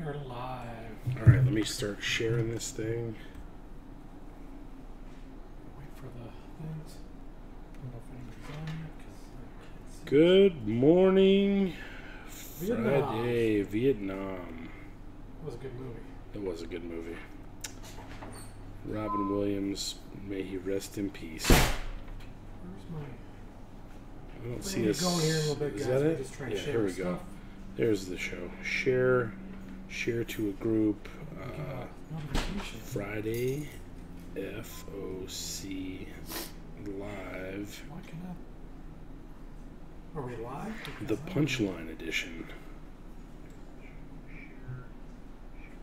are live. Alright, let me start sharing this thing. Wait for the things. I don't know if anybody's on yet because I can't see. Good morning, Vietnam. Friday, Vietnam. That was a good movie. It was a good movie. Robin Williams, may he rest in peace. Where's my... I don't We're see gonna this. get going here in a little bit, Is guys. that We're it? just trying to Yeah, share here we stuff. go. There's the show. Share to a group. Notification. Friday, FOC Live. Why can't I... Are we live? The Because Punchline Edition.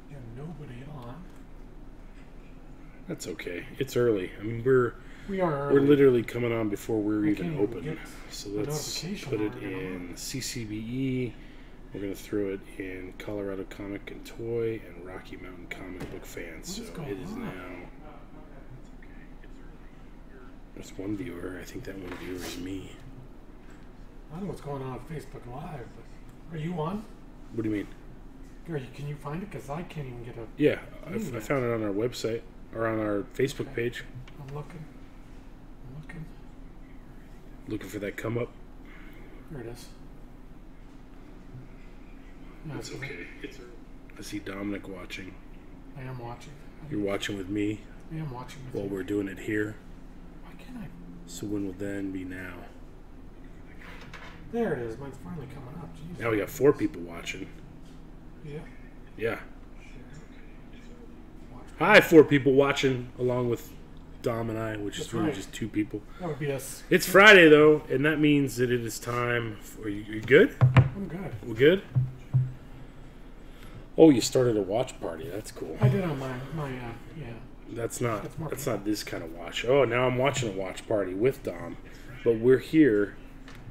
Yeah, nobody on. That's okay. It's early. I mean, we're We're literally coming on before we're I even can't even open. get So a let's notification put it already on. in CCBE. We're going to throw it in Colorado Comic and Toy and Rocky Mountain Comic Book Fans. So What is going it is on? now. There's one viewer. I think that one viewer is me. I don't know what's going on Facebook Live, but are you on? What do you mean? Can you find it? Because I can't even get a... Yeah, I found it on our website or on our Facebook page. I'm looking. Looking for that come up. There it is. No, It's okay. I see Dominic watching. I am watching. You're watching with me I am watching with while you. we're doing it here. Why can't I? So when will then be now? There it is. Mine's finally coming up. Jeez. Now we got 4 people watching. Yeah. Yeah. Watch. Hi, 4 people watching along with Dom and I, which That's is really right. just 2 people. That would be us. It's Friday though, and that means that it is time for you good? I'm good. We good? Oh, you started a watch party. That's cool. I did on my yeah. That's not That's not this kind of watch. Oh, now I'm watching a watch party with Dom, but we're here.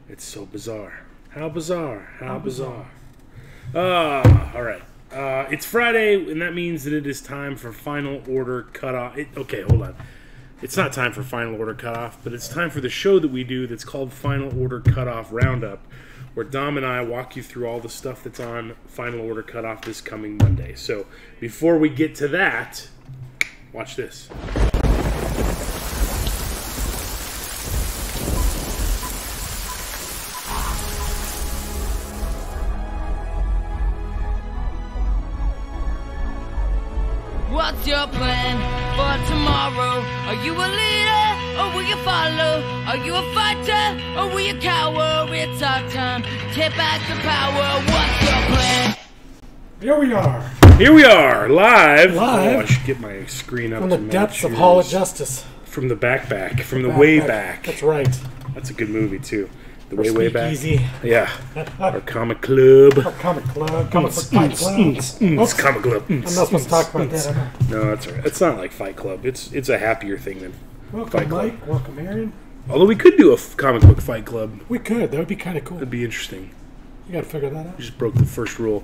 It's so bizarre. How bizarre? How bizarre? All right. It's Friday, and that means that it is time for Final Order Cutoff. Okay, hold on. It's not time for Final Order Cutoff, but it's time for the show that we do that's called Final Order Cutoff Roundup, where Dom and I walk you through all the stuff that's on Final Order Cutoff this coming Monday. So before we get to that, watch this. What's your plan for tomorrow? Are you a leader or will you follow? Are you a fighter or will you cower? It's our time, take back the power. What's your plan? Here we are. Here we are, live. Live. Oh, I should get my screen up From the to match depths of yours. Hall of Justice. From the back, from the way back. That's right. That's a good movie too. The Or way back. Speakeasy. Yeah. Our comic club. Or Comic Club. Comic Book Fight Club. It's comic club. I'm not supposed to talk about that, am I? No, that's all right. It's not like Fight Club. It's a happier thing than Welcome, Fight Club. Mike. Welcome, Aaron. Although we could do a comic book Fight Club. We could. That would be kind of cool. It'd be interesting. You got to figure that out. We just broke the first rule.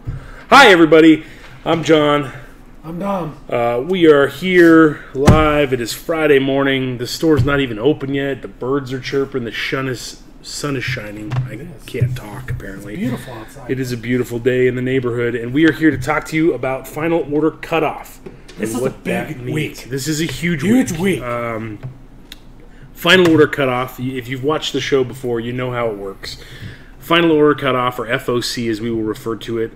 Hi, everybody. I'm John. I'm Dom. We are here live. It is Friday morning. The store's not even open yet. The birds are chirping. The sun is shining. I can't talk, apparently. It's beautiful outside. It is a beautiful day in the neighborhood, and we are here to talk to you about Final Order Cutoff. This and is what a big that means. week. This is a huge week. Final Order Cutoff, if you've watched the show before, you know how it works. Final Order Cutoff, or FOC as we will refer to it,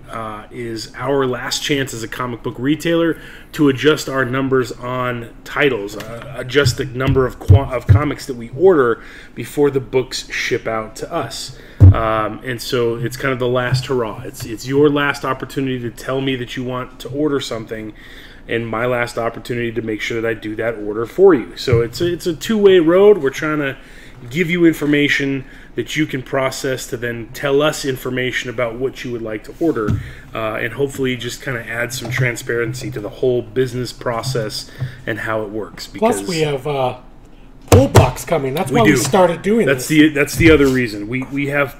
is our last chance as a comic book retailer to adjust our numbers on titles, adjust the number of comics that we order before the books ship out to us. And so it's kind of the last hurrah. It's your last opportunity to tell me that you want to order something, and my last opportunity to make sure that I do that order for you. So it's a two-way road. We're trying to give you information that you can process to then tell us information about what you would like to order, and hopefully just kind of add some transparency to the whole business process and how it works. Because Plus, we have Pull Box coming. That's why we started doing this. That's the other reason. We have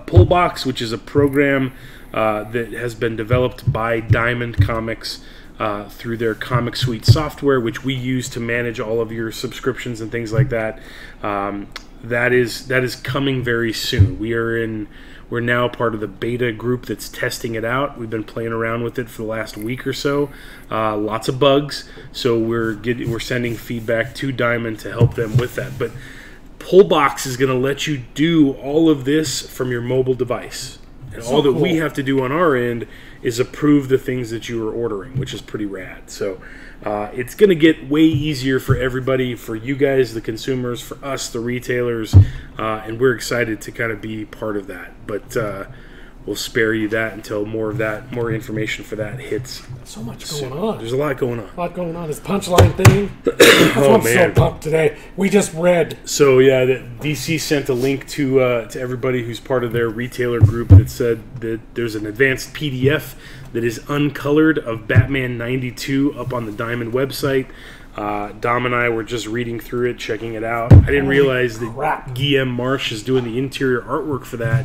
Pull Box, which is a program that has been developed by Diamond Comics through their Comic Suite software, which we use to manage all of your subscriptions and things like that. That is coming very soon. We're now part of the beta group that's testing it out. We've been playing around with it for the last week or so. Lots of bugs, so we're sending feedback to Diamond to help them with that. But Pullbox is going to let you do all of this from your mobile device. And all that we have to do on our end is approve the things that you are ordering, which is pretty rad. So it's going to get way easier for everybody, for you guys, the consumers, for us, the retailers, and we're excited to kind of be part of that. But we'll spare you that until more information for that hits. So much going on. There's a lot going on. A lot going on. This punchline thing. I'm so pumped today. We just read. So yeah, DC sent a link to everybody who's part of their retailer group that said that there's an advanced PDF that is uncolored of Batman 92 up on the Diamond website. Dom and I were just reading through it, checking it out. I didn't realize that Guillaume Marsh is doing the interior artwork for that.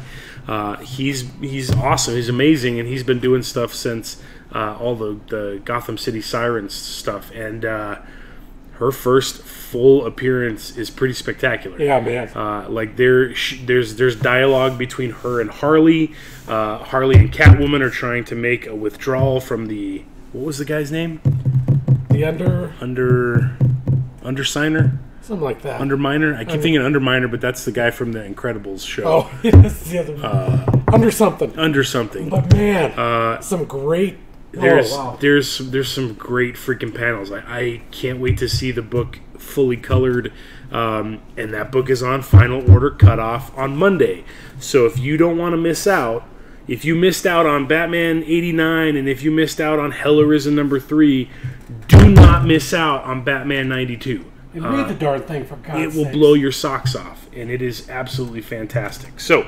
He's awesome. He's amazing, and he's been doing stuff since all the Gotham City Sirens stuff. And her first full appearance is pretty spectacular. Yeah, man. Like there's dialogue between her and Harley. Harley and Catwoman are trying to make a withdrawal from the, what was the guy's name? The Undersigner? Something like that. Underminer? I keep thinking Underminer, but that's the guy from the Incredibles show. Oh, that's the other one. Under something. But man, some great... There's some great freaking panels. I can't wait to see the book fully colored. And that book is on Final Order Cutoff on Monday. So if you don't want to miss out, if you missed out on Batman 89 and if you missed out on Hell Arisen #3, do not miss out on Batman 92. And read the darn thing, for God's sake. It will blow your socks off, and it is absolutely fantastic. So,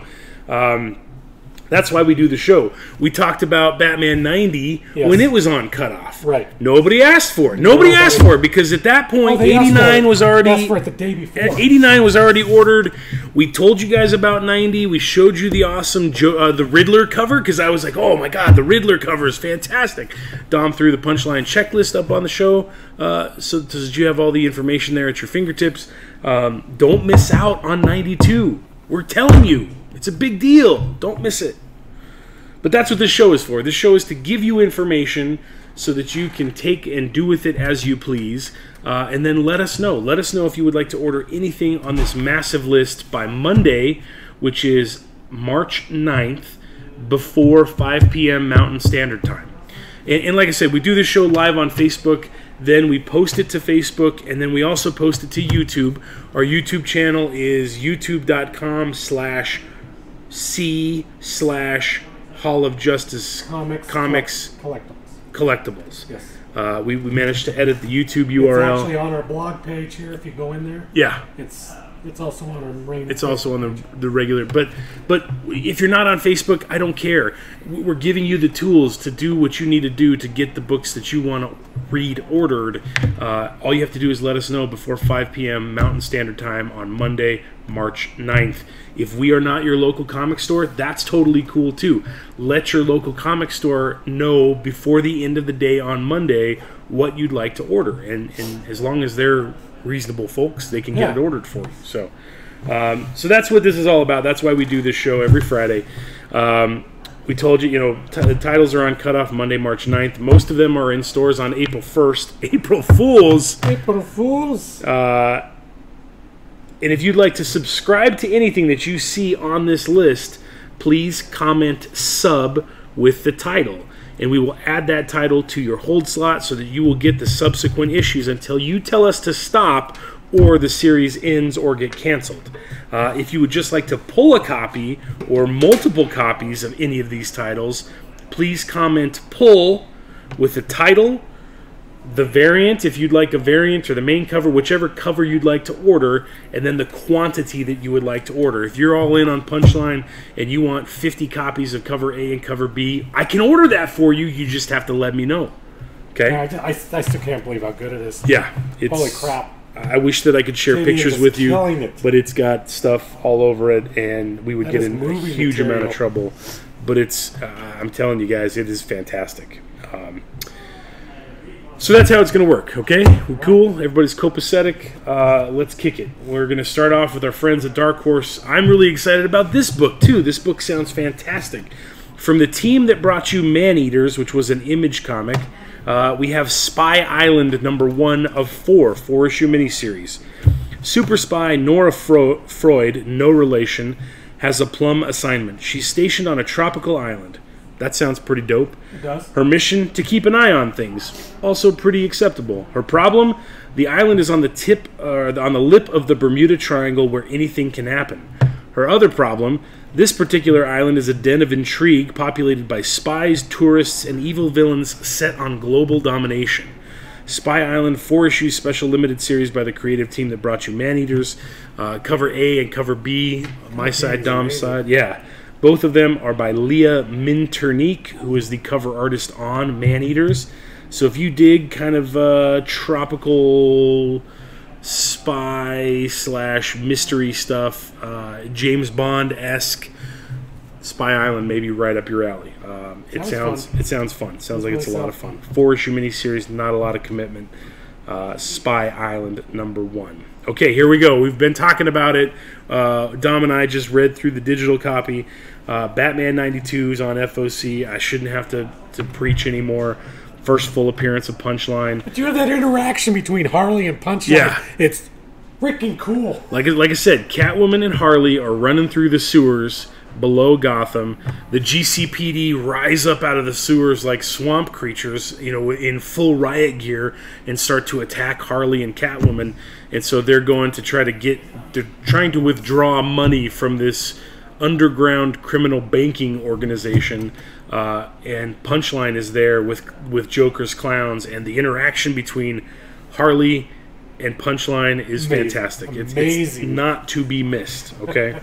that's why we do the show. We talked about Batman 90 when it was on Cutoff. Right. Nobody asked for it. Nobody asked for it because at that point, 89 was already... They asked for it the day before. 89 was already ordered. We told you guys about 90. We showed you the awesome the Riddler cover because I was like, oh my God, the Riddler cover is fantastic. Dom threw the punchline checklist up on the show so that you have all the information there at your fingertips. Don't miss out on 92. We're telling you. It's a big deal. Don't miss it. But that's what this show is for. This show is to give you information so that you can take and do with it as you please. And then let us know. Let us know if you would like to order anything on this massive list by Monday, which is March 9th, before 5 p.m. Mountain Standard Time. And like I said, we do this show live on Facebook. Then we post it to Facebook, and then we also post it to YouTube. Our YouTube channel is youtube.com/C/Hall of Justice Comics Collectibles. Yes. We managed to edit the YouTube URL. It's actually on our blog page here if you go in there. Yeah. It's also on our main. It's also on the regular. But if you're not on Facebook, I don't care. We're giving you the tools to do what you need to do to get the books that you want to read ordered. All you have to do is let us know before 5 p.m. Mountain Standard Time on Monday, March 9th. If we are not your local comic store, that's totally cool too. Let your local comic store know before the end of the day on Monday what you'd like to order. And as long as they're reasonable folks, they can get it ordered for you. So that's what this is all about. That's why we do this show every Friday. We told you, the titles are on cutoff Monday, March 9th. Most of them are in stores on April 1st. April Fools! April Fools! And if you'd like to subscribe to anything that you see on this list, please comment sub with the title. And we will add that title to your hold slot so that you will get the subsequent issues until you tell us to stop or the series ends or get canceled. If you would just like to pull a copy or multiple copies of any of these titles, please comment pull with the title, the variant, if you'd like a variant, or the main cover, whichever cover you'd like to order, and then the quantity that you would like to order. If you're all in on Punchline and you want 50 copies of cover A and cover B, I can order that for you. You just have to let me know. Okay? Yeah, I still can't believe how good it is. Yeah. Holy crap. I wish that I could share pictures with you, but it's got stuff all over it, and we would get in a huge amount of trouble. But it's, I'm telling you guys, it is fantastic. So that's how it's going to work, okay? We're cool. Everybody's copacetic. Let's kick it. We're going to start off with our friends at Dark Horse. I'm really excited about this book, too. This book sounds fantastic. From the team that brought you Man-Eaters, which was an Image comic, we have Spy Island #1 of 4-issue miniseries. Super spy Nora Freud, no relation, has a plum assignment. She's stationed on a tropical island. That sounds pretty dope. It does. Her mission, to keep an eye on things. Also pretty acceptable. Her problem, the island is on the lip of the Bermuda Triangle where anything can happen. Her other problem, this particular island is a den of intrigue populated by spies, tourists, and evil villains set on global domination. Spy Island, 4-issue special limited series by the creative team that brought you Man-Eaters. Cover A and cover B, my side, Dom's side. Yeah. Both of them are by Leah Minternique, who is the cover artist on Man-Eaters. So if you dig kind of tropical spy/mystery stuff, James Bond-esque, Spy Island may be right up your alley. It sounds fun. Sounds like it's a lot of fun. 4-issue miniseries, not a lot of commitment. Spy Island #1. Okay, here we go. We've been talking about it. Dom and I just read through the digital copy. Batman 92 is on FOC. I shouldn't have to preach anymore. First full appearance of Punchline. But you have that interaction between Harley and Punchline. Yeah. It's freaking cool. Like I said, Catwoman and Harley are running through the sewers below Gotham. The GCPD rise up out of the sewers like swamp creatures, in full riot gear, and start to attack Harley and Catwoman. And so they're trying to withdraw money from this underground criminal banking organization. And Punchline is there with Joker's clowns, and the interaction between Harley and Punchline is fantastic. It's not to be missed, okay?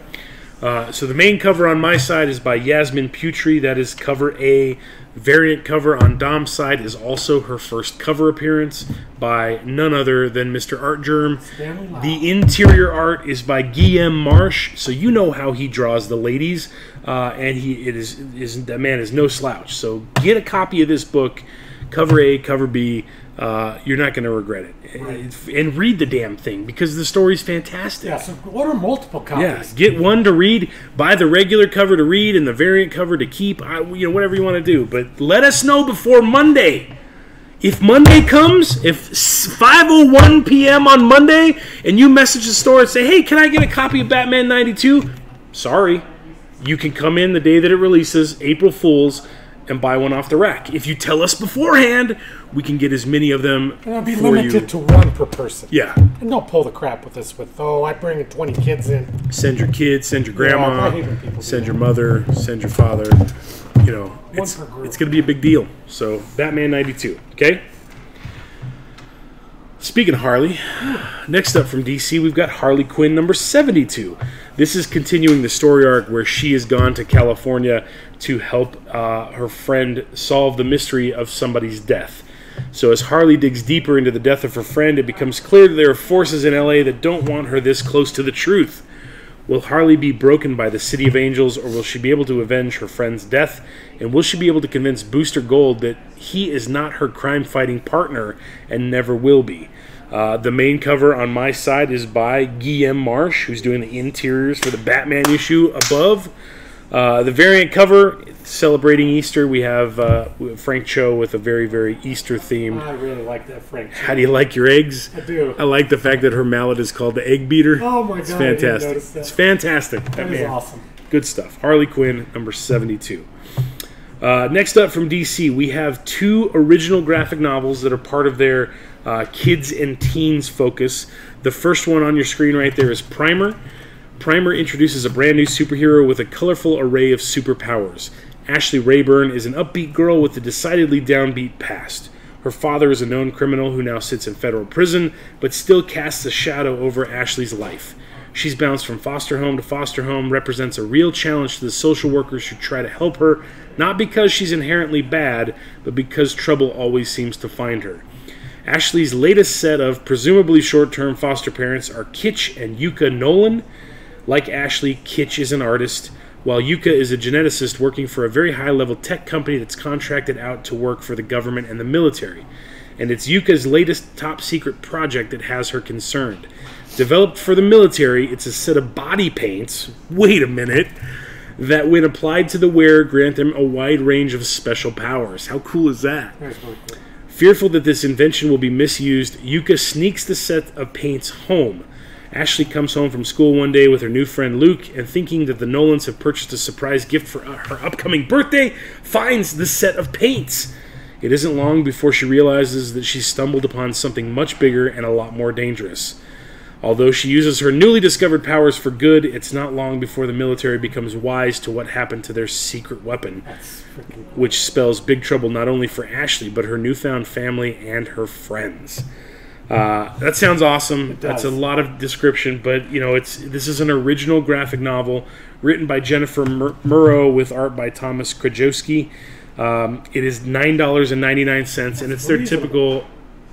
So the main cover on my side is by Yasmin Putri. That is cover A. Variant cover on Dom's side is also her first cover appearance by none other than Mr. Art Germ. The interior art is by Guillaume Marsh, so you know how he draws the ladies, and that man is no slouch. So get a copy of this book, cover A, cover B. You're not going to regret it. Right. And read the damn thing, because the story's fantastic. Yeah, so order multiple copies. Yeah, get one to read, buy the regular cover to read, and the variant cover to keep, whatever you want to do. But let us know before Monday. If Monday comes, if 5:01 p.m. on Monday, and you message the store and say, hey, can I get a copy of Batman 92? Sorry. You can come in the day that it releases, April Fool's, and buy one off the rack. If you tell us beforehand, we can get as many of them and it'll be limited to one per person. Yeah. And don't pull the crap with this I bring 20 kids in. Send your kids, send your grandma, send your mother, send your father. It's going to be a big deal. So, Batman 92, okay? Speaking of Harley, next up from DC, we've got Harley Quinn #72. This is continuing the story arc where she has gone to California to help her friend solve the mystery of somebody's death. So as Harley digs deeper into the death of her friend, it becomes clear that there are forces in LA that don't want her this close to the truth. Will Harley be broken by the City of Angels, or will she be able to avenge her friend's death? And will she be able to convince Booster Gold that he is not her crime-fighting partner and never will be? The main cover on my side is by Guillaume Marsh, who's doing the interiors for the Batman issue above. The variant cover, celebrating Easter, we have Frank Cho with a very, very Easter theme. I really like that Frank Cho. How do you like your eggs? I do. I like the fact that her mallet is called the Egg Beater. Oh my God, it's fantastic. I didn't notice that. It's fantastic. That is awesome. Good stuff. Harley Quinn, #72. Next up from DC, we have 2 original graphic novels that are part of their kids and teens focus. The first one on your screen right there is Primer. Primer introduces a brand new superhero with a colorful array of superpowers. Ashley Rayburn is an upbeat girl with a decidedly downbeat past. Her father is a known criminal who now sits in federal prison, but still casts a shadow over Ashley's life. She's bounced from foster home to foster home, represents a real challenge to the social workers who try to help her, not because she's inherently bad, but because trouble always seems to find her. Ashley's latest set of presumably short-term foster parents are Kitch and Yuka Nolan. Like Ashley, Kitch is an artist, while Yuka is a geneticist working for a very high-level tech company that's contracted out to work for the government and the military. and it's Yuka's latest top-secret project that has her concerned. Developed for the military, it's a set of body paints, wait a minute, that when applied to the wearer grant them a wide range of special powers. How cool is that? That's really cool. Fearful that this invention will be misused, Yuka sneaks the set of paints home. Ashley comes home from school one day with her new friend Luke, and thinking that the Nolans have purchased a surprise gift for her upcoming birthday, finds the set of paints. It isn't long before she realizes that she's stumbled upon something much bigger and a lot more dangerous. Although she uses her newly discovered powers for good, it's not long before the military becomes wise to what happened to their secret weapon, which spells big trouble not only for Ashley, but her newfound family and her friends. That sounds awesome. That's a lot of description, but this is an original graphic novel written by Jennifer Murrow with art by Thomas Krajewski. It is $9.99, and it's their typical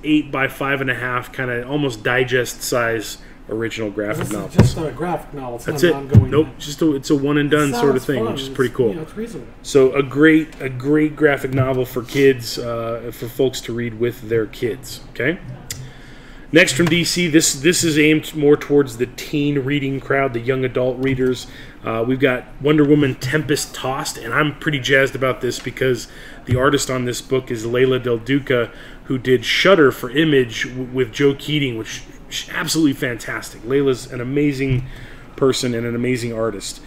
8 by 5.5 kind of almost digest size original graphic novel. It's just a graphic novel. It's That's not it. an ongoing. Nope, it's a one and done sort of thing, fun. which is pretty cool. It's reasonable. So a great graphic novel for kids, for folks to read with their kids. Okay. Next from DC, this is aimed more towards the teen reading crowd, the young adult readers. We've got Wonder Woman Tempest Tossed, and I'm pretty jazzed about this because the artist on this book is Leila Del Duca, who did Shudder for Image with Joe Keating, which is absolutely fantastic. Leila's an amazing person and an amazing artist.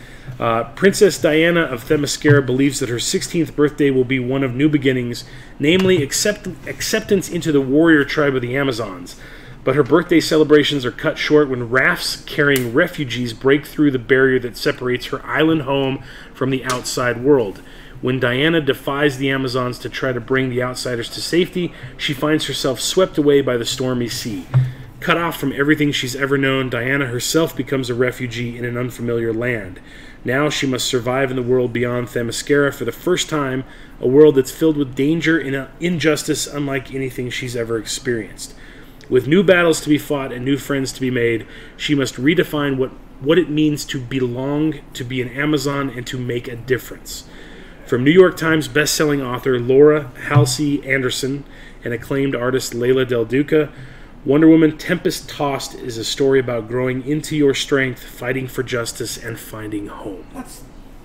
Princess Diana of Themyscira believes that her 16th birthday will be one of new beginnings, namely acceptance into the warrior tribe of the Amazons. But her birthday celebrations are cut short when rafts carrying refugees break through the barrier that separates her island home from the outside world. When Diana defies the Amazons to try to bring the outsiders to safety, she finds herself swept away by the stormy sea. Cut off from everything she's ever known, Diana herself becomes a refugee in an unfamiliar land. Now she must survive in the world beyond Themyscira for the first time, a world that's filled with danger and injustice unlike anything she's ever experienced. With new battles to be fought and new friends to be made, she must redefine what it means to belong, to be an Amazon, and to make a difference. From New York Times bestselling author Laura Halsey Anderson and acclaimed artist Leila Del Duca, Wonder Woman Tempest Tossed is a story about growing into your strength, fighting for justice, and finding home.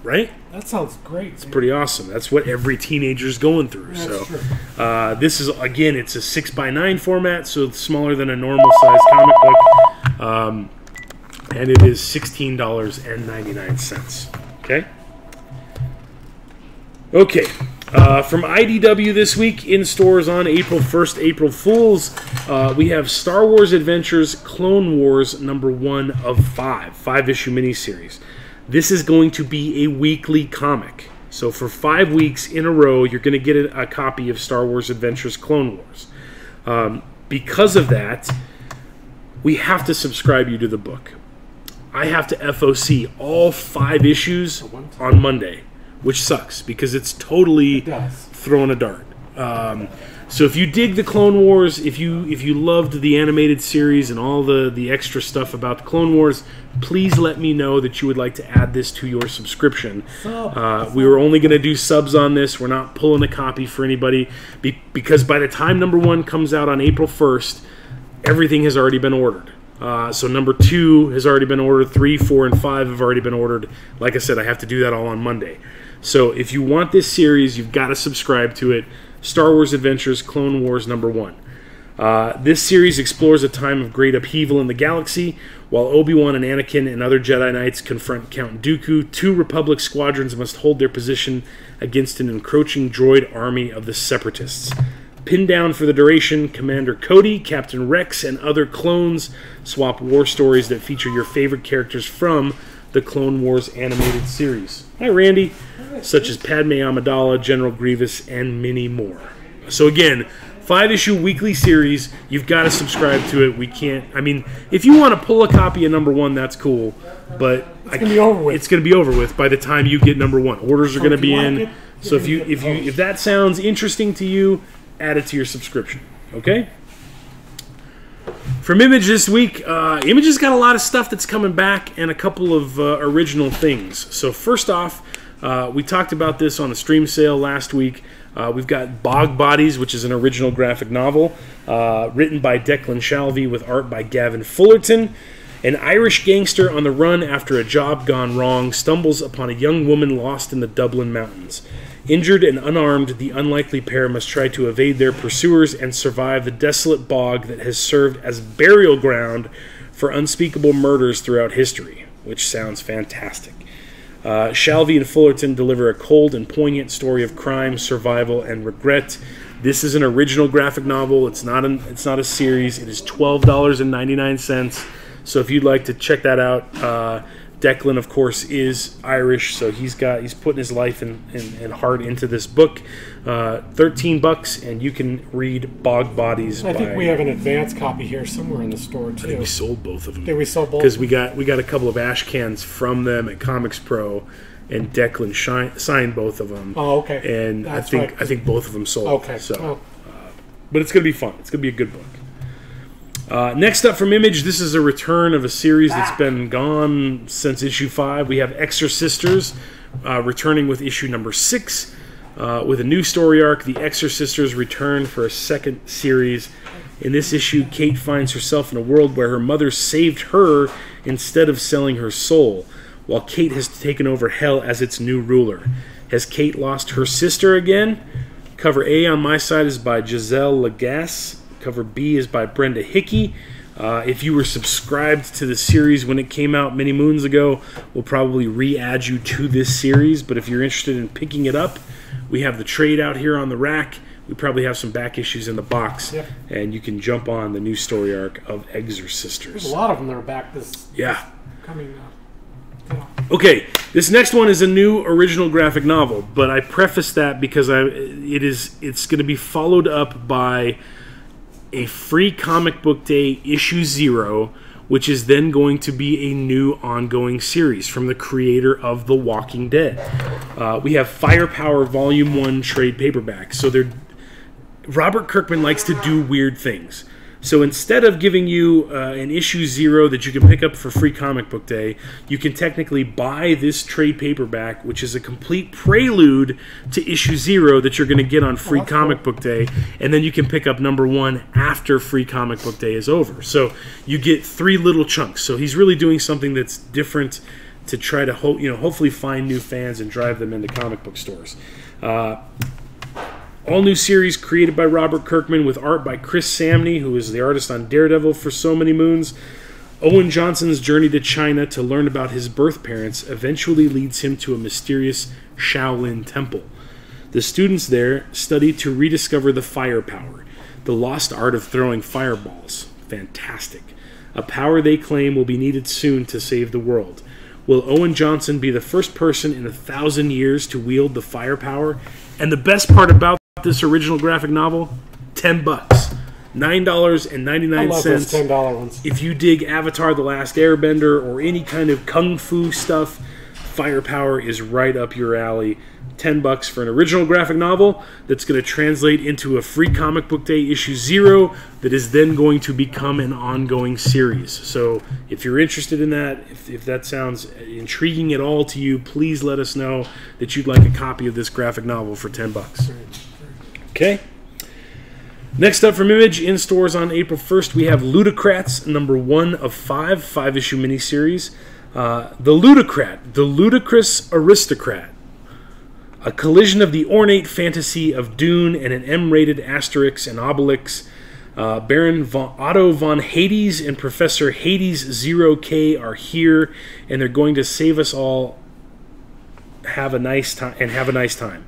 Right? That sounds great. It's pretty awesome. That's what every teenager's going through. That's true. This is, again, it's a 6x9 format, so it's smaller than a normal size comic book. And it is $16.99. Okay? Okay. From IDW this week, in stores on April 1st, April Fools, we have Star Wars Adventures Clone Wars #1 of 5-issue miniseries. This is going to be a weekly comic. So for 5 weeks in a row, you're going to get a copy of Star Wars Adventures Clone Wars. Because of that, we have to subscribe you to the book. I have to FOC all 5 issues on Monday, which sucks because it's totally throwing a dart. So if you dig the Clone Wars, if you loved the animated series and all the extra stuff about the Clone Wars, please let me know that you would like to add this to your subscription. We were only going to do subs on this. We're not pulling a copy for anybody because by the time #1 comes out on April 1st, everything has already been ordered. So #2 has already been ordered. 3, 4, and 5 have already been ordered. Like I said, I have to do that all on Monday. So if you want this series, you've got to subscribe to it. Star Wars Adventures Clone Wars #1. This series explores a time of great upheaval in the galaxy. While Obi-Wan and Anakin and other Jedi Knights confront Count Dooku, 2 Republic squadrons must hold their position against an encroaching droid army of the Separatists. Pinned down for the duration, Commander Cody, Captain Rex, and other clones swap war stories that feature your favorite characters from the Clone Wars animated series. Hi, Randy. Such as Padme Amidala, General Grievous, and many more. So again, 5-issue weekly series. You've got to subscribe to it. We can't. I mean, if you want to pull a copy of #1, that's cool. But it's going to be over with. It's going to be over with by the time you get #1. Orders are going to be in. So if that sounds interesting to you, add it to your subscription. Okay. From Image this week, Image has got a lot of stuff that's coming back and a couple of original things. So first off, We talked about this on the stream sale last week. We've got Bog Bodies, which is an original graphic novel written by Declan Shalvey with art by Gavin Fullerton. An Irish gangster on the run after a job gone wrong stumbles upon a young woman lost in the Dublin mountains. Injured and unarmed, the unlikely pair must try to evade their pursuers and survive the desolate bog that has served as burial ground for unspeakable murders throughout history, which sounds fantastic. Shalvey and Fullerton deliver a cold and poignant story of crime, survival, and regret. This is an original graphic novel. It's not a series. It is $12.99. So if you'd like to check that out, Declan, of course, is Irish, so he's putting his life and heart into this book. $13, and you can read Bog Bodies. I think we have an advance copy here somewhere in the store too. I think we sold both of them. Did we sell both? Because we got a couple of ash cans from them at Comics Pro, and Declan signed both of them. Oh, okay. And I think both of them sold. Okay. So, but it's gonna be fun. It's gonna be a good book. Next up from Image, this is a return of a series that's been gone since issue 5. We have Exorcisters returning with issue number 6 with a new story arc. The Exorcisters return for a second series. In this issue, Kate finds herself in a world where her mother saved her instead of selling her soul, while Kate has taken over hell as its new ruler. Has Kate lost her sister again? Cover A on my side is by Giselle Lagasse. Cover B is by Brenda Hickey. If you were subscribed to the series when it came out many moons ago, we'll probably re-add you to this series. But if you're interested in picking it up, we have the trade out here on the rack. We probably have some back issues in the box. Yep. And you can jump on the new story arc of Exorcisters. There's a lot of them that are back this coming Okay, this next one is a new original graphic novel, but I preface that because it's going to be followed up by a free comic book day issue 0, which is then going to be a new ongoing series from the creator of The Walking Dead. We have Firepower Volume 1 trade paperback. So Robert Kirkman likes to do weird things. So instead of giving you an issue 0 that you can pick up for free comic book day, you can technically buy this trade paperback, which is a complete prelude to issue 0 that you're going to get on free comic book day, and then you can pick up number 1 after free comic book day is over. So you get 3 little chunks. So he's really doing something that's different to try to hopefully find new fans and drive them into comic book stores. All new series created by Robert Kirkman with art by Chris Samney, who is the artist on Daredevil for so many moons. Owen Johnson's journey to China to learn about his birth parents eventually leads him to a mysterious Shaolin temple. The students there study to rediscover the firepower, the lost art of throwing fireballs. Fantastic. A power they claim will be needed soon to save the world. Will Owen Johnson be the first person in 1,000 years to wield the firepower? And the best part about this original graphic novel, $10. $9.99. I love those $10 ones. If you dig Avatar The Last Airbender or any kind of kung fu stuff, Firepower is right up your alley. $10 for an original graphic novel that's going to translate into a free comic book day issue 0 that is then going to become an ongoing series. So if you're interested in that, if that sounds intriguing at all to you, please let us know that you'd like a copy of this graphic novel for $10. Okay. Next up from Image, in stores on April 1st, we have Ludocrats, number 1 of 5-issue miniseries. The Ludocrat, the ludicrous aristocrat. A collision of the ornate fantasy of Dune and an M-rated Asterix and Obelix. Baron Otto von Hades and Professor Hades 0K are here, and they're going to save us all. Have a nice time.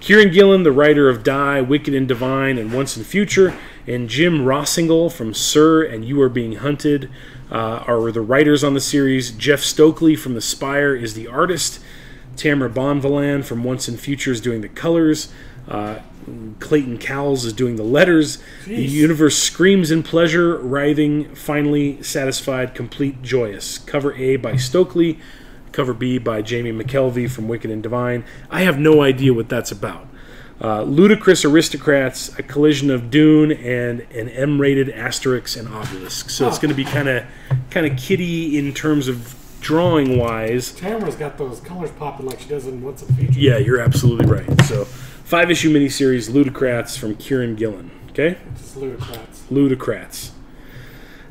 Kieran Gillen, the writer of Die, Wicked and Divine, and Once and Future, and Jim Rossingle from Sir and You Are Being Hunted are the writers on the series. Jeff Stokely from The Spire is the artist. Tamara Bonvillain from Once and Future is doing the colors. Clayton Cowles is doing the letters. Jeez. The universe screams in pleasure, writhing, finally satisfied, complete, joyous. Cover A by Stokely. Cover B by Jamie McKelvey from Wicked and Divine. I have no idea what that's about. Ludicrous Aristocrats, a collision of Dune and an M-rated Asterix and Obelix. So it's going to be kind of kiddie in terms of drawing-wise... Tamara's got those colors popping like she does in Once a Feature. Yeah, you're absolutely right. So, 5-issue miniseries, Ludocrats from Kieran Gillen. Okay? Just Ludocrats. Ludocrats.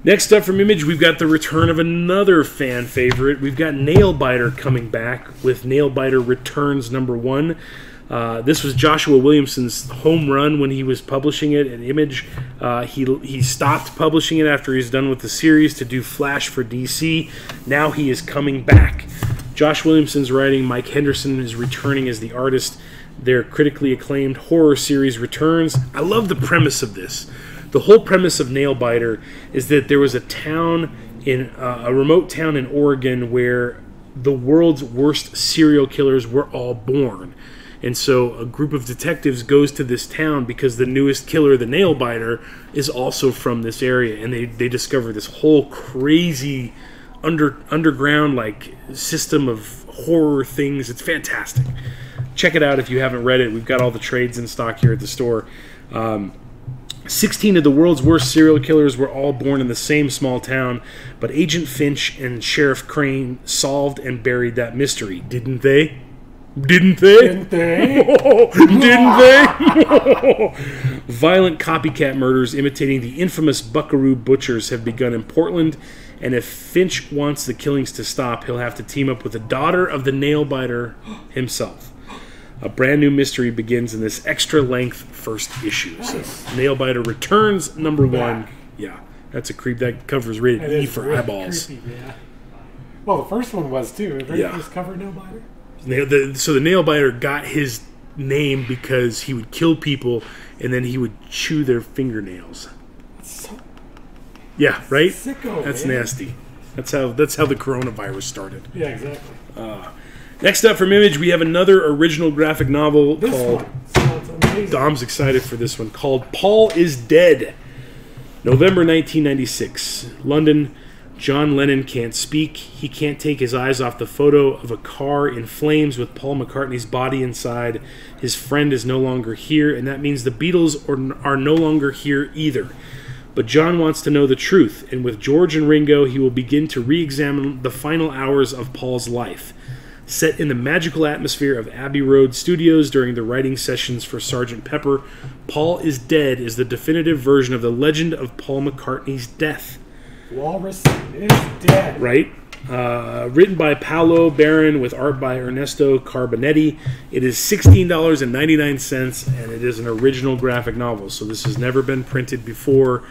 Next up from Image, we've got the return of another fan favorite. We've got Nailbiter coming back with Nailbiter Returns #1. This was Joshua Williamson's home run when he was publishing it at Image. He stopped publishing it after he's done with the series to do Flash for DC. Now he is coming back. Josh Williamson's writing. Mike Henderson is returning as the artist. Their critically acclaimed horror series returns. I love the premise of this. The whole premise of Nailbiter is that there was a town a remote town in Oregon where the world's worst serial killers were all born. And so a group of detectives goes to this town because the newest killer, the Nailbiter, is also from this area. And they discover this whole crazy underground like system of horror things. It's fantastic. Check it out if you haven't read it. We've got all the trades in stock here at the store. 16 of the world's worst serial killers were all born in the same small town, but Agent Finch and Sheriff Crane solved and buried that mystery, didn't they? Didn't they? Didn't they? Didn't they? Violent copycat murders imitating the infamous Buckaroo Butchers have begun in Portland, and if Finch wants the killings to stop, he'll have to team up with the daughter of the Nailbiter himself. A brand new mystery begins in this extra-length first issue. So, Nailbiter Returns #1. Yeah, that's a creep. That cover's rated E for really eyeballs. Creepy, yeah. Well, the first one was too. The very first cover, Nailbiter. So the Nailbiter got his name because he would kill people and then he would chew their fingernails. Yeah, right. Sicko, that's man. Nasty. That's how the coronavirus started. Yeah, exactly. Next up from Image, we have another original graphic novel called... Sounds amazing. Dom's excited for this one, called Paul is Dead. November 1996. London. John Lennon can't speak. He can't take his eyes off the photo of a car in flames with Paul McCartney's body inside. His friend is no longer here, and that means the Beatles are no longer here either. But John wants to know the truth, and with George and Ringo, he will begin to re-examine the final hours of Paul's life. Set in the magical atmosphere of Abbey Road Studios during the writing sessions for Sgt. Pepper, Paul is Dead is the definitive version of the legend of Paul McCartney's death. Walrus is dead. Right? Written by Paolo Baron with art by Ernesto Carbonetti. It is $16.99, and it is an original graphic novel. So this has never been printed before.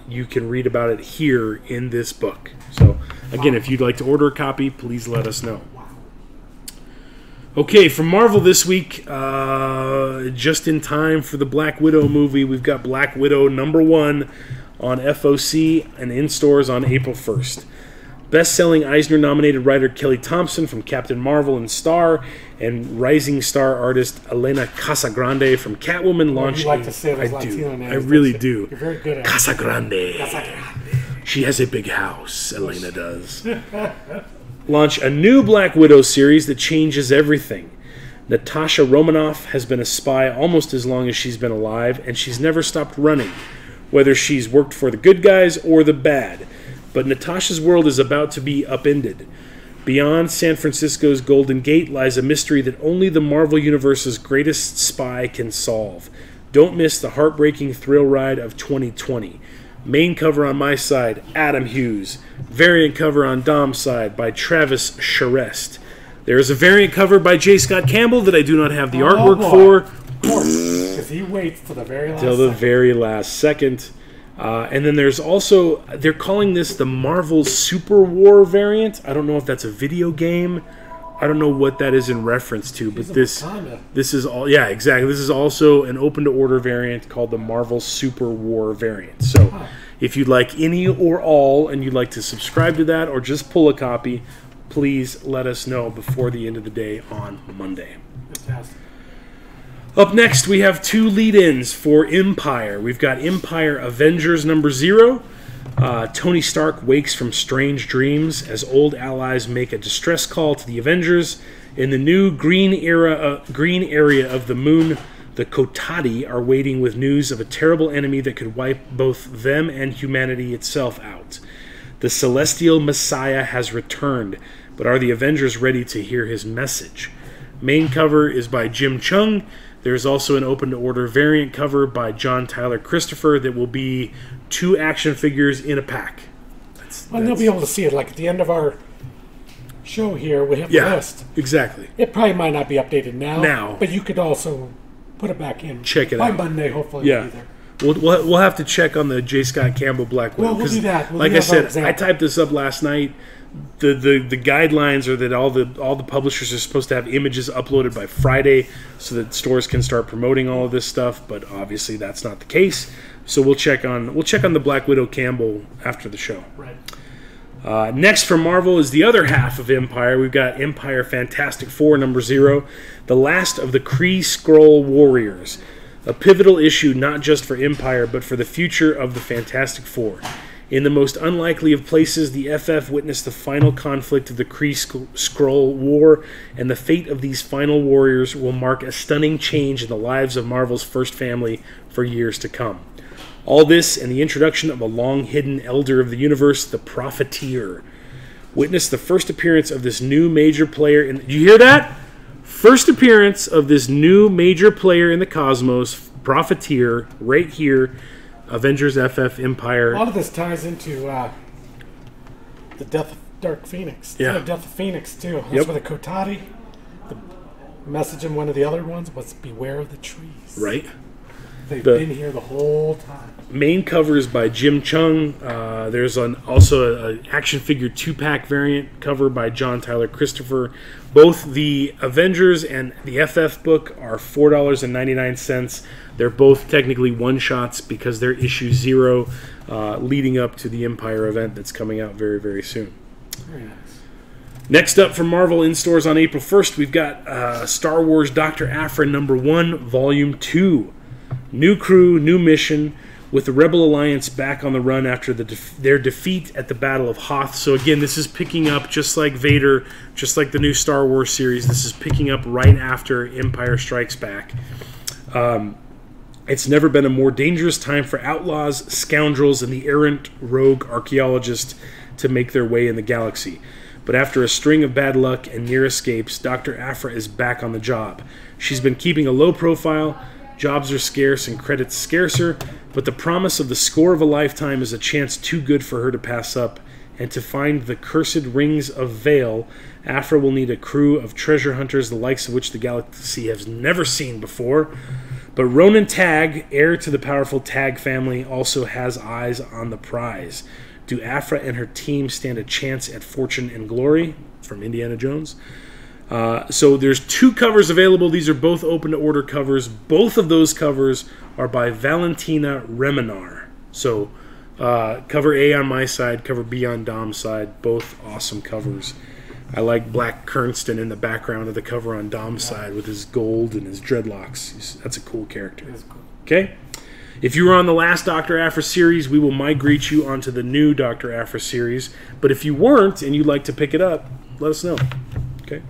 You can read about it here in this book. So, again, if you'd like to order a copy, please let us know. Okay, from Marvel this week, just in time for the Black Widow movie, we've got Black Widow #1 on FOC and in stores on April 1st. Best-selling Eisner-nominated writer Kelly Thompson from Captain Marvel and Star, and rising star artist Elena Casagrande from Catwoman launched. You like to say those Latino names. I really do. You're very good at it. Casagrande. She has a big house, Elena does. Launch a new Black Widow series that changes everything. Natasha Romanoff has been a spy almost as long as she's been alive, and she's never stopped running, whether she's worked for the good guys or the bad. But Natasha's world is about to be upended. Beyond San Francisco's Golden Gate lies a mystery that only the Marvel Universe's greatest spy can solve. Don't miss the heartbreaking thrill ride of 2020. Main cover on my side, Adam Hughes. Variant cover on Dom's side by Travis Charest. There is a variant cover by J. Scott Campbell that I do not have the artwork for. Of course, because he waits till the very last second. Till the very last second. And then there's also, they're calling this the Marvel Super War variant. I don't know if that's a video game. I don't know what that is in reference to, but this is all, yeah, exactly. This is also an open to order variant called the Marvel Super War variant. So if you'd like any or all and you'd like to subscribe to that or just pull a copy, please let us know before the end of the day on Monday. Fantastic. Up next, we have two lead-ins for Empire. We've got Empire Avengers #0. Tony Stark wakes from strange dreams as old allies make a distress call to the Avengers. In the new green area of the moon, the Kotati are waiting with news of a terrible enemy that could wipe both them and humanity itself out. The celestial Messiah has returned, but are the Avengers ready to hear his message? Main cover is by Jim Chung. There's also an open-to-order variant cover by John Tyler Christopher that will be 2 action figures in a pack. And they'll be able to see it. Like at the end of our show here, we have the list. Exactly. It probably might not be updated now. But you could also put it back in. Check it by out. Monday, hopefully. Yeah. We'll have to check on the J. Scott Campbell Black Widow. We'll do that. Like I said, I typed this up last night. The guidelines are that all the publishers are supposed to have images uploaded by Friday so that stores can start promoting all of this stuff, but obviously that's not the case. So we'll check on the Black Widow Campbell after the show. Right. Next from Marvel is the other half of Empire. We've got Empire Fantastic Four #0, the last of the Kree Skrull Warriors. A pivotal issue not just for Empire, but for the future of the Fantastic Four. In the most unlikely of places, the FF witnessed the final conflict of the Kree Skrull War, and the fate of these final warriors will mark a stunning change in the lives of Marvel's first family for years to come. All this and the introduction of a long-hidden elder of the universe, the Profiteer. Witness the first appearance of this new major player in... Did you hear that? First appearance of this new major player in the cosmos, Profiteer, right here. Avengers, FF, Empire. A lot of this ties into the death of Dark Phoenix. Yeah. The death of Phoenix, too. That's where the Kotati, the message in one of the other ones was, beware of the trees. Right. They've been here the whole time. Main cover is by Jim Chung. There's also an action figure 2-pack variant cover by John Tyler Christopher. Both the Avengers and the FF book are $4.99. They're both technically one-shots because they're issue 0 leading up to the Empire event that's coming out very, very soon. Very nice. Next up from Marvel in stores on April 1st, we've got Star Wars Dr. Aphra #1, Volume 2. New crew, new mission, with the Rebel Alliance back on the run after their defeat at the Battle of Hoth. So again, this is picking up, just like Vader, just like the new Star Wars series, this is picking up right after Empire Strikes Back. It's never been a more dangerous time for outlaws, scoundrels, and the errant rogue archaeologist to make their way in the galaxy. But after a string of bad luck and near escapes, Dr. Aphra is back on the job. She's been keeping a low profile. Jobs are scarce and credits scarcer, but the promise of the score of a lifetime is a chance too good for her to pass up, and to find the cursed rings of Vale, Aphra will need a crew of treasure hunters the likes of which the galaxy has never seen before. But Ronan Tagg, heir to the powerful Tagg family, also has eyes on the prize. Do Aphra and her team stand a chance at fortune and glory? From Indiana Jones. So there's 2 covers available. These are both open-to-order covers. Both of those covers are by Valentina Remenar. So cover A on my side, cover B on Dom's side. Both awesome covers. I like Black Kernston in the background of the cover on Dom's side with his gold and his dreadlocks. That's a cool character. Okay? If you were on the last Dr. Aphra series, we will migrate you onto the new Dr. Aphra series. But if you weren't and you'd like to pick it up, let us know. Okay?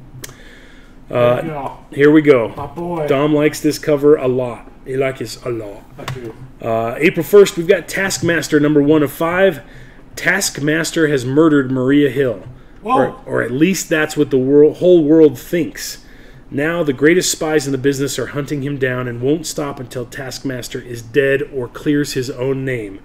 Here we go. My boy. Dom likes this cover a lot. He likes it a lot. I do. April 1st, we've got Taskmaster #1 of 5. Taskmaster has murdered Maria Hill. Or at least that's what the whole world thinks. Now the greatest spies in the business are hunting him down and won't stop until Taskmaster is dead or clears his own name.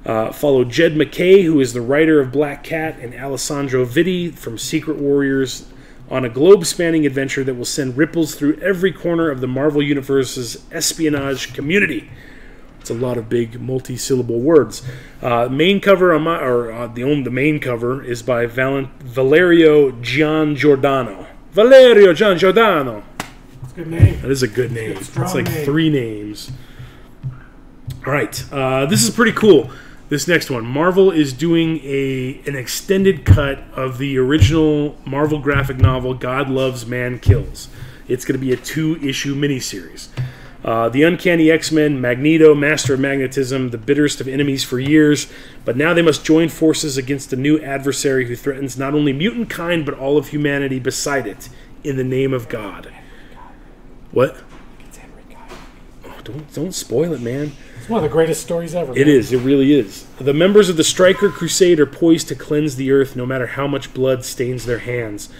Follow Jed McKay, who is the writer of Black Cat, and Alessandro Vitti from Secret Warriors on a globe-spanning adventure that will send ripples through every corner of the Marvel Universe's espionage community. It's a lot of big multi-syllable words. Main cover on the main cover is by Valerio Giangiordano. Valerio Giangiordano. That's a good name. That is a good name. It's like name. 3 names. All right, this is pretty cool. This next one, Marvel is doing an extended cut of the original Marvel graphic novel God Loves, Man Kills. It's going to be a 2-issue miniseries. The Uncanny X-Men, Magneto, Master of Magnetism, the bitterest of enemies for years, but now they must join forces against a new adversary who threatens not only mutant kind but all of humanity beside it, in the name of God. What? It's every guy. Oh, don't spoil it, man. It's one of the greatest stories ever. It is. It really is. The members of the Stryker Crusade are poised to cleanse the earth no matter how much blood stains their hands.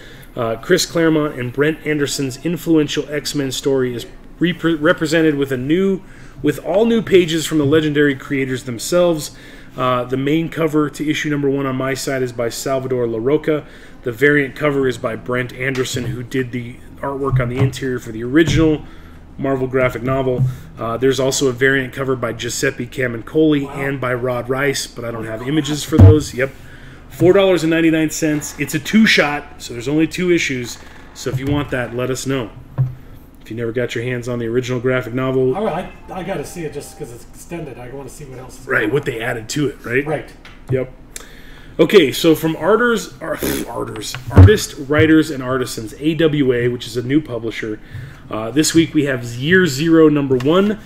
Chris Claremont and Brent Anderson's influential X-Men story is represented with all new pages from the legendary creators themselves. The main cover to issue number 1 on my side is by Salvador Larroca. The variant cover is by Brent Anderson, who did the artwork on the interior for the original Marvel graphic novel. There's also a variant cover by Giuseppe Camuncoli and by Rod Rice, but I don't have images for those. Yep. $4.99. It's a 2-shot, so there's only 2 issues. So if you want that, let us know. If you never got your hands on the original graphic novel... I got to see it just because it's extended. I want to see what else is right, what they added to it, right? Right. Yep. Okay, so from artists, writers, and artisans, AWA, which is a new publisher, this week we have Year Zero number 1,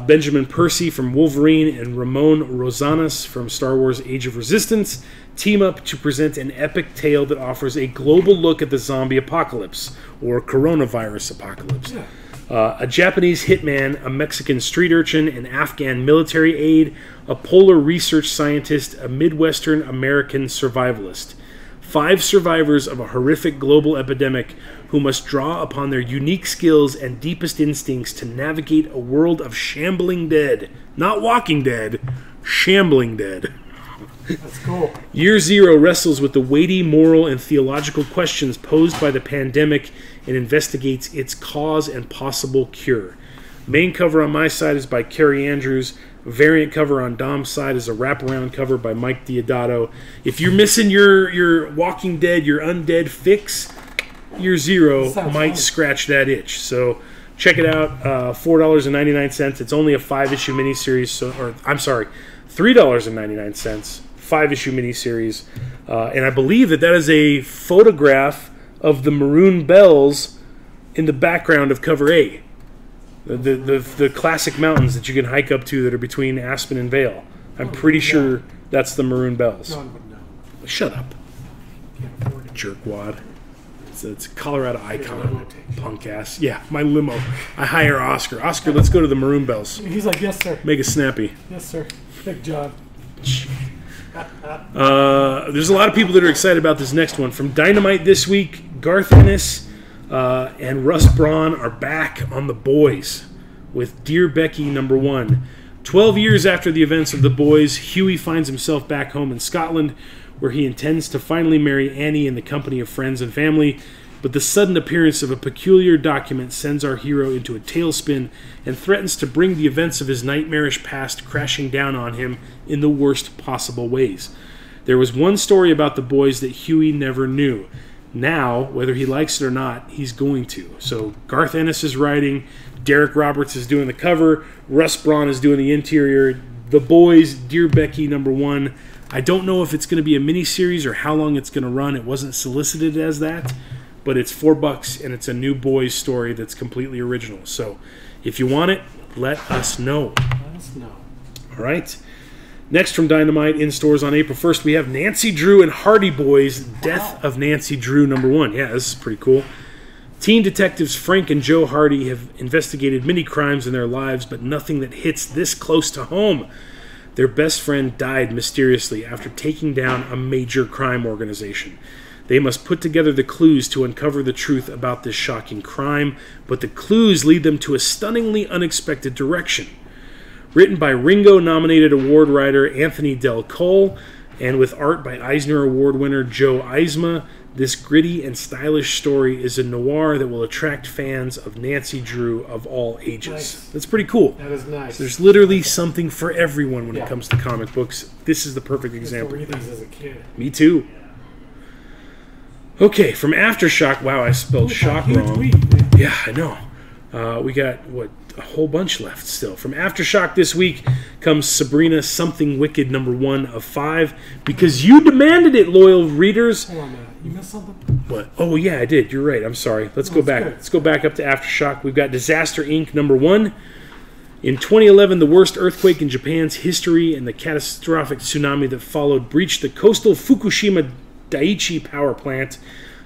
Benjamin Percy from Wolverine and Ramon Rosanas from Star Wars Age of Resistance team up to present an epic tale that offers a global look at the zombie apocalypse, or coronavirus apocalypse. Yeah. A Japanese hitman, a Mexican street urchin, an Afghan military aide, a polar research scientist, a Midwestern American survivalist. 5 survivors of a horrific global epidemic who must draw upon their unique skills and deepest instincts to navigate a world of shambling dead. Not walking dead, shambling dead. That's cool. Year Zero wrestles with the weighty moral and theological questions posed by the pandemic and investigates its cause and possible cure. Main cover on my side is by Carrie Andrews. Variant cover on Dom's side is a wraparound cover by Mike Diodato. If you're missing your Walking Dead, your undead fix, Year Zero might scratch that itch. So check it out. $4.99. It's only a 5-issue miniseries. $3.99. 5-issue miniseries. And I believe that is a photograph of the maroon bells in the background of cover A. The classic mountains that you can hike up to that are between Aspen and Vail. I'm pretty sure that's the maroon bells. No one would know. Shut up. Jerkwad. It's a Colorado icon. Punk ass. Yeah, my limo. I hire Oscar. Oscar, let's go to the maroon bells. He's like, yes, sir. Make it snappy. Yes, sir. Big job. There's a lot of people that are excited about this next one. From Dynamite this week, Garth Ennis and Russ Braun are back on The Boys with Dear Becky number 1. 12 years after the events of The Boys, Huey finds himself back home in Scotland, where he intends to finally marry Annie in the company of friends and family. But the sudden appearance of a peculiar document sends our hero into a tailspin and threatens to bring the events of his nightmarish past crashing down on him in the worst possible ways. There was one story about The Boys that Huey never knew. Now, whether he likes it or not, he's going to. So Garth Ennis is writing, Derek Roberts is doing the cover, Russ Braun is doing the interior. The Boys, Dear Becky number 1. I don't know if it's going to be a miniseries or how long it's going to run. It wasn't solicited as that, but it's $4 and it's a new Boys story that's completely original. So if you want it, let us know. Let us know. All right. Next from Dynamite in stores on April 1st, we have Nancy Drew and Hardy Boys, Death of Nancy Drew number 1. Yeah, this is pretty cool. Teen detectives Frank and Joe Hardy have investigated many crimes in their lives, but nothing that hits this close to home. Their best friend died mysteriously after taking down a major crime organization. They must put together the clues to uncover the truth about this shocking crime, but the clues lead them to a stunningly unexpected direction. Written by Ringo-nominated award writer Anthony Del Cole, and with art by Eisner Award winner Joe Eisma, this gritty and stylish story is a noir that will attract fans of Nancy Drew of all ages. Nice. That's pretty cool. That is nice. There's literally something for everyone when it comes to comic books. This is the perfect example. I used to read these as a kid. Me too. Okay, from Aftershock. Wow, I spelled shock wrong. Yeah, I know. We got, a whole bunch left still. From Aftershock this week comes Sabrina Something Wicked number 1 of 5, because you demanded it, loyal readers. Hold on a minute. You missed something? What? Oh, yeah, I did. You're right. I'm sorry. Let's go back. Good. Let's go back up to Aftershock. We've got Disaster Inc. number 1. In 2011, the worst earthquake in Japan's history and the catastrophic tsunami that followed breached the coastal Fukushima Daiichi power plant,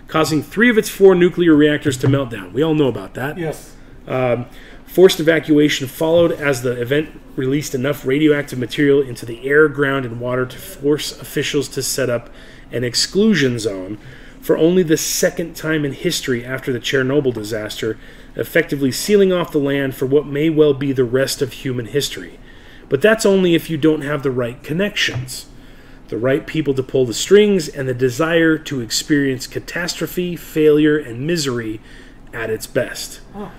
causing 3 of its 4 nuclear reactors to melt down. We all know about that. Yes. Forced evacuation followed as the event released enough radioactive material into the air, ground, and water to force officials to set up an exclusion zone for only the second time in history after the Chernobyl disaster, effectively sealing off the land for what may well be the rest of human history. But that's only if you don't have the right connections, the right people to pull the strings, and the desire to experience catastrophe, failure, and misery at its best. Oh.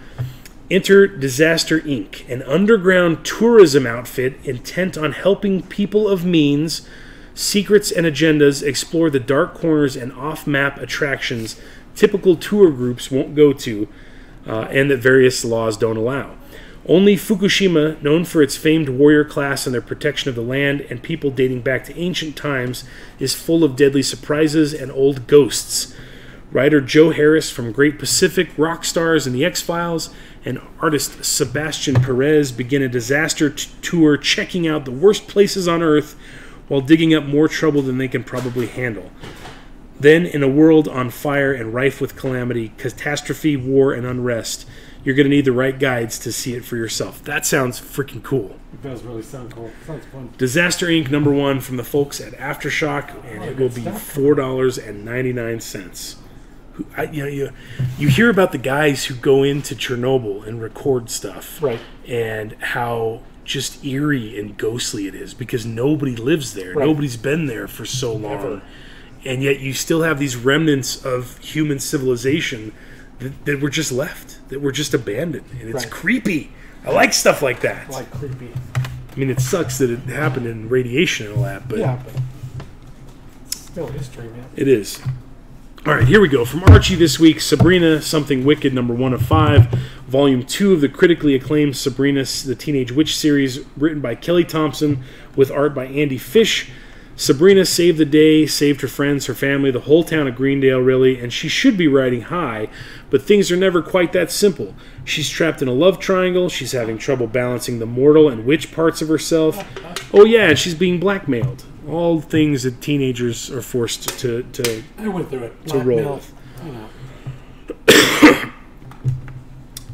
Enter Disaster Inc., an underground tourism outfit intent on helping people of means, secrets, and agendas explore the dark corners and off-map attractions typical tour groups won't go to, and that various laws don't allow. Only Fukushima, known for its famed warrior class and their protection of the land and people dating back to ancient times, is full of deadly surprises and old ghosts. Writer Joe Harris from Great Pacific, rock stars in The X-Files, and artist Sebastian Perez begin a disaster tour checking out the worst places on Earth while digging up more trouble than they can probably handle. Then, in a world on fire and rife with calamity, catastrophe, war, and unrest, you're going to need the right guides to see it for yourself. That sounds freaking cool. It does really sound cool. Sounds fun. Disaster Inc. #1 from the folks at Aftershock, and it will be $4.99. You hear about the guys who go into Chernobyl and record stuff, right? And how just eerie and ghostly it is because nobody lives there. Right. Nobody's been there for so long. Never. And yet you still have these remnants of human civilization that were just left, that were just abandoned. And it's right. creepy. I like stuff like that. I like creepy. I mean, it sucks that it happened in radiation and all that, but yeah, but it's still history, man. it is. All right, here we go. From Archie this week, Sabrina, Something Wicked, #1 of 5, Volume 2 of the critically acclaimed Sabrina the Teenage Witch series, written by Kelly Thompson, with art by Andy Fish. Sabrina saved the day, saved her friends, her family, the whole town of Greendale, really, and she should be riding high, but things are never quite that simple. She's trapped in a love triangle, she's having trouble balancing the mortal and witch parts of herself. Oh yeah, and she's being blackmailed. All things that teenagers are forced to I went through it. to roll Blackmail, with. you know.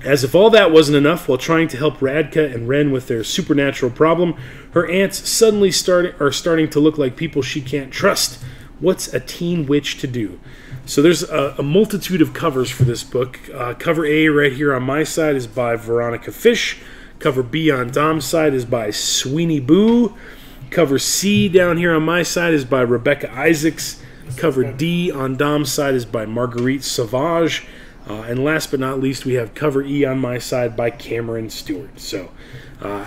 As if all that wasn't enough, while trying to help Radka and Ren with their supernatural problem, her aunts suddenly are starting to look like people she can't trust. What's a teen witch to do? So there's a multitude of covers for this book. Cover A right here on my side is by Veronica Fish. Cover B on Dom's side is by Sweeney Boo. Cover C down here on my side is by Rebecca Isaacs. Cover D on Dom's side is by Marguerite Sauvage. And last but not least, we have cover E on my side by Cameron Stewart. So,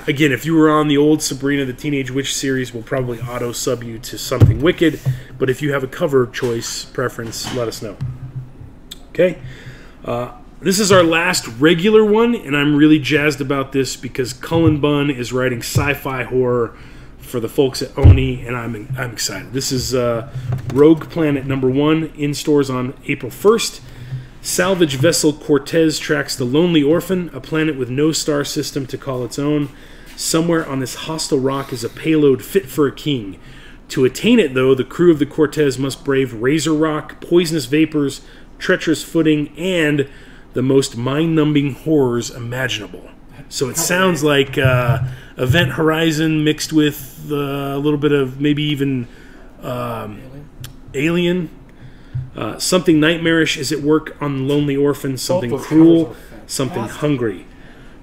again, if you were on the old Sabrina the Teenage Witch series, we'll probably auto-sub you to Something Wicked. But if you have a cover choice preference, let us know. Okay? This is our last regular one, and I'm really jazzed about this because Cullen Bunn is writing sci-fi horror for the folks at Oni, and I'm excited. This is Rogue Planet #1 in stores on April 1st. Salvage vessel Cortez tracks the Lonely Orphan, a planet with no star system to call its own. Somewhere on this hostile rock is a payload fit for a king. To attain it, though, the crew of the Cortez must brave razor rock, poisonous vapors, treacherous footing, and the most mind-numbing horrors imaginable. So it sounds like Event Horizon mixed with a little bit of maybe even Alien. Something nightmarish is at work on Lonely Orphan, something cruel, something hungry.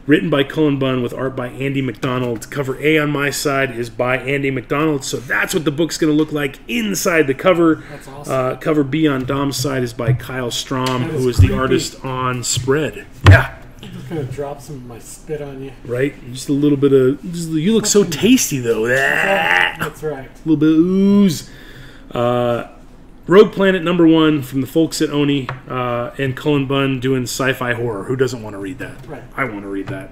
Written by Cullen Bunn with art by Andy McDonald. Cover A on my side is by Andy McDonald, so that's what the book's going to look like inside the cover. That's awesome. Cover B on Dom's side is by Kyle Strom, who is creepy. the artist on Spread. Yeah. I'm just going to drop some of my spit on you. Right? Just a little bit of... you look so tasty, though. That's right. A little bit of ooze. Rogue Planet #1 from the folks at Oni, and Cullen Bunn doing sci-fi horror. Who doesn't want to read that? Right. I want to read that.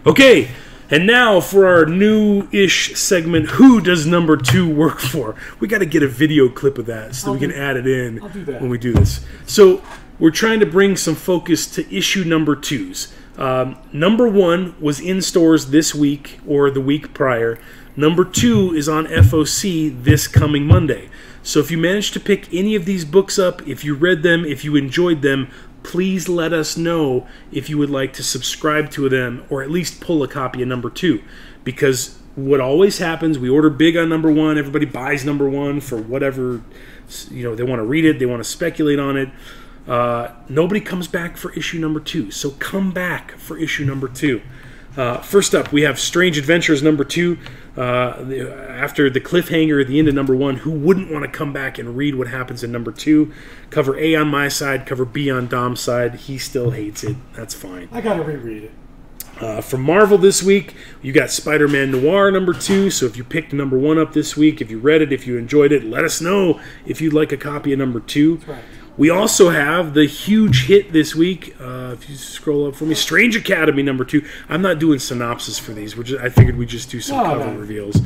Okay, and now for our new-ish segment, who does #2 work for? We got to get a video clip of that so we can add it in when we do this. So we're trying to bring some focus to issue #2s. #1 was in stores this week or the week prior. #2 is on FOC this coming Monday. So if you managed to pick any of these books up, if you read them, if you enjoyed them, please let us know if you would like to subscribe to them or at least pull a copy of number 2. Because what always happens, we order big on number 1, everybody buys number 1 for whatever, they want to read it, they want to speculate on it. Nobody comes back for issue number 2, so come back for issue number 2. First up, we have Strange Adventures number 2. After the cliffhanger at the end of number 1, who wouldn't want to come back and read what happens in number 2? Cover A on my side, cover B on Dom's side. He still hates it. That's fine. I gotta reread it. From Marvel this week, you got Spider-Man Noir number 2. So if you picked number 1 up this week, if you read it, if you enjoyed it, let us know if you'd like a copy of number 2. That's right. We also have the huge hit this week. If you scroll up for me, Strange Academy number 2. I'm not doing synopsis for these. I figured we'd just do some cover reveals.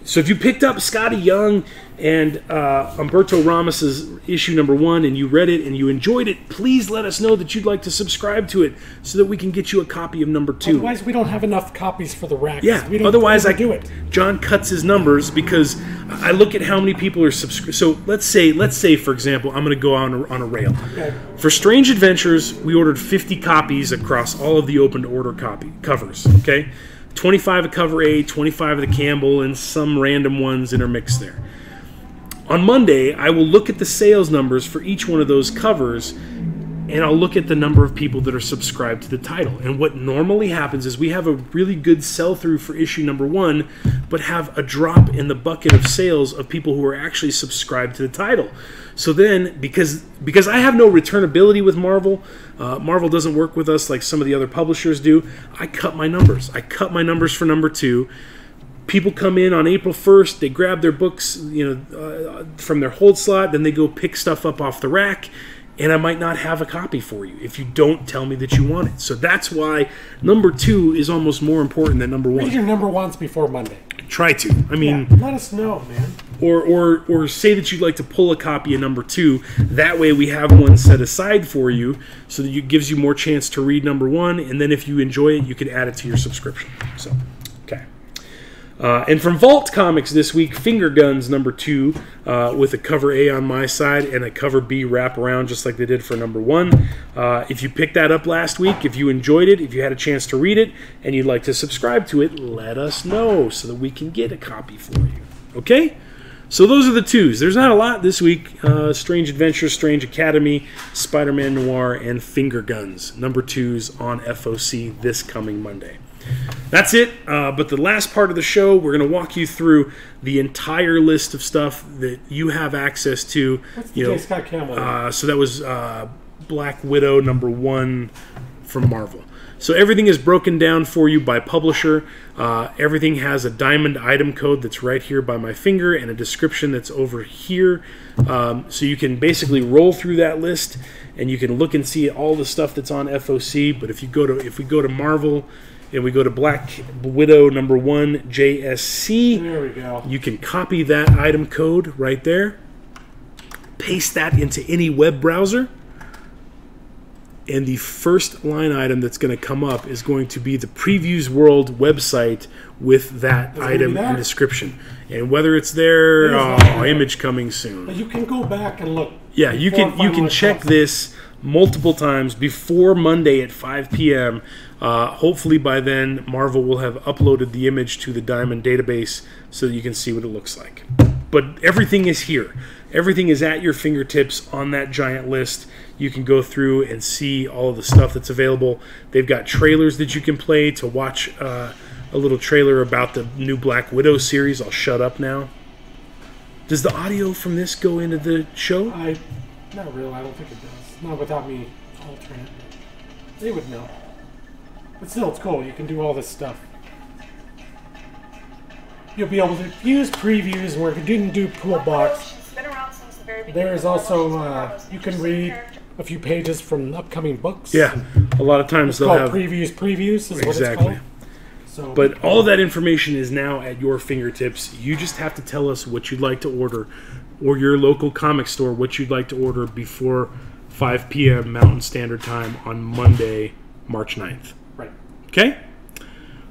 So if you picked up Scotty Young and Humberto Ramos's issue number 1 and you read it and you enjoyed it, please let us know that you'd like to subscribe to it so that we can get you a copy of number 2. Otherwise, we don't have enough copies for the rack. Yeah, otherwise I do it. John cuts his numbers because I look at how many people are subscribed. So let's say, for example, I'm going to go on a rail. Okay. For Strange Adventures, we ordered 50 copies across all of the open to order covers. Okay. 25 of cover A, 25 of the Campbell, and some random ones intermixed there. On Monday, I will look at the sales numbers for each one of those covers, and I'll look at the number of people that are subscribed to the title. And what normally happens is we have a really good sell-through for issue number 1, but have a drop in the bucket of sales of people who are actually subscribed to the title. So then, because I have no returnability with Marvel, Marvel doesn't work with us like some of the other publishers do, I cut my numbers. I cut my numbers for number 2. People come in on April 1st, they grab their books from their hold slot, then they go pick stuff up off the rack, and I might not have a copy for you if you don't tell me that you want it. So that's why number 2 is almost more important than number 1. Read your number 1s before Monday. Try to. I mean, yeah, let us know, man. Or say that you'd like to pull a copy of number 2. That way we have one set aside for you so that it gives you more chance to read number 1, and then if you enjoy it, you can add it to your subscription. So, okay. And from Vault Comics this week, Finger Guns number 2 with a cover A on my side and a cover B wraparound just like they did for number 1. If you picked that up last week, if you enjoyed it, if you had a chance to read it, and you'd like to subscribe to it, let us know so that we can get a copy for you. Okay? So those are the 2s. There's not a lot this week. Strange Adventures, Strange Academy, Spider-Man Noir, and Finger Guns. Number 2s on FOC this coming Monday. That's it. But the last part of the show, we're going to walk you through the entire list of stuff that you have access to. What's the J. Scott Campbell? So that was Black Widow number 1 from Marvel. So everything is broken down for you by publisher. Everything has a diamond item code that's right here by my finger and a description that's over here. So you can basically roll through that list and you can look and see all the stuff that's on FOC. But if we go to Marvel and we go to Black Widow number 1 JSC, there we go. You can copy that item code right there, paste that into any web browser, and the first line item that's going to come up is going to be the Previews World website with that item and description. And whether it's there, image coming soon. But you can go back and look. Yeah, you can check this multiple times before Monday at 5 p.m. Hopefully by then, Marvel will have uploaded the image to the Diamond database so that you can see what it looks like. But everything is here. Everything is at your fingertips on that giant list. You can go through and see all of the stuff that's available. They've got trailers that you can play to watch a little trailer about the new Black Widow series. I'll shut up now. Does the audio from this go into the show? Not really. I don't think it does. Not without me altering it. They would know. But still, it's cool. You can do all this stuff. You'll be able to use previews where if you didn't do pool box. There is also, you can read a few pages from upcoming books. Yeah, a lot of times they'll have previews is what it's called. So, but all of that information is now at your fingertips. You just have to tell us what you'd like to order, or your local comic store what you'd like to order before 5 p.m. Mountain Standard Time on Monday, March 9th. Right. Okay?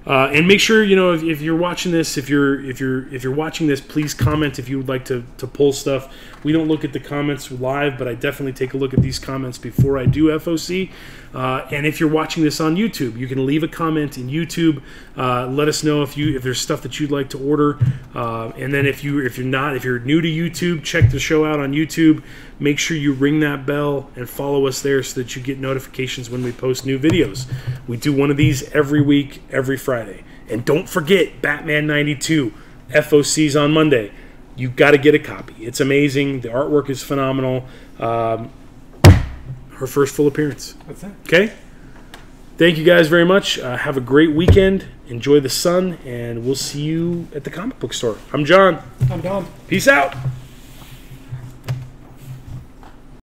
And make sure, you know, if you're watching this, if you're watching this, please comment if you would like to pull stuff. We don't look at the comments live, but I definitely take a look at these comments before I do FOC. And if you're watching this on YouTube, you can leave a comment in YouTube. Let us know if there's stuff that you'd like to order. And then if you're new to YouTube, check the show out on YouTube. Make sure you ring that bell and follow us there so that you get notifications when we post new videos. We do one of these every week, every Friday. And don't forget, Batman 92, FOC's on Monday. You've got to get a copy. It's amazing. The artwork is phenomenal. Her first full appearance. That's it. Okay? Thank you guys very much. Have a great weekend. Enjoy the sun, and we'll see you at the comic book store. I'm John. I'm Don. Peace out.